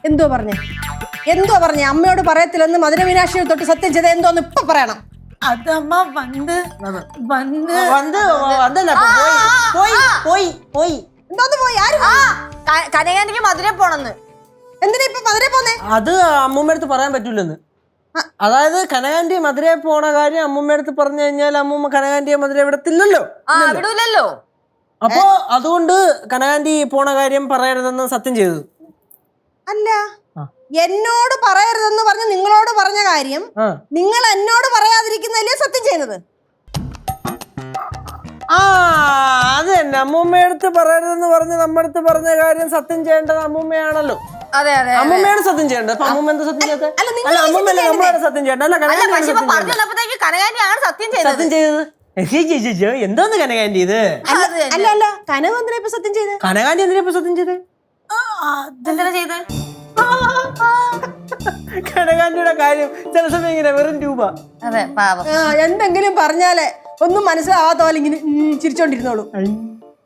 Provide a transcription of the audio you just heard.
എന്തോ പറഞ്ഞേ അമ്മയോട് പറയത്തില്ലെന്ന് മധുരമീനാക്ഷിയെ തൊട്ട് സത്യം ചെയ്ത എന്തോന്ന് ഇപ്പൊ പറയണം. അതമ്മ വന്ന് എന്തോന്ന് പോയി? ആര് കനകാന്റിക്ക് മധുര പോണെന്ന്. എന്തിനാ ഇപ്പൊ മധുര പോന്നേ? അത് അമ്മൂമ്മ പറയാൻ പറ്റൂലെന്ന്. അതായത് കനകാന്റി മധുര പോണ കാര്യം അമ്മൂമ്മ പറഞ്ഞു കഴിഞ്ഞാൽ അമ്മൂമ്മ കനകാന്റിയെ മധുര വിടത്തില്ലല്ലോ. അപ്പോ അതുകൊണ്ട് കനകാന്റി പോണ കാര്യം പറയരുതെന്ന് സത്യം ചെയ്തു. അല്ല, എന്നോട് പറയരുതെന്ന് പറഞ്ഞ് നിങ്ങളോട് പറഞ്ഞ കാര്യം നിങ്ങൾ എന്നോട് പറയാതിരിക്കുന്നതല്ലേ സത്യം ചെയ്യുന്നത്? അത് തന്നെ, അമ്മൂമ്മയടുത്ത് പറയരുതെന്ന് പറഞ്ഞ് നമ്മടുത്ത് പറഞ്ഞ കാര്യം സത്യം ചെയ്യേണ്ടത് അമ്മൂമ്മയാണല്ലോ. അമ്മൂമ്മയാണ് സത്യം ചെയ്യേണ്ടത്. അപ്പൊ അമ്മൂമ്മ എന്താ സത്യം ചെയ്തത്? അല്ല, അമ്മൂമ്മ നമ്മളാണ് സത്യം ചെയ്യേണ്ടത്. അല്ല, സത്യം ചെയ്തത് എന്തോന്ന് കനകാന്റി ഇത്? അല്ല അല്ല, കനക എന്തിനാ ഇപ്പൊ സത്യം ചെയ്തത്? കനകാന്റി എന്തിനാ ഇപ്പൊ സത്യം ചെയ്തത്? കനകാന്റിയുടെ കാര്യം ചില സമയം ഇങ്ങനെ വെറും രൂപ. എന്തെങ്കിലും പറഞ്ഞാലേ ഒന്നും മനസ്സിലാവാത്ത പോലെ ഇങ്ങനെ ചിരിച്ചോണ്ടിരുന്നോളൂ.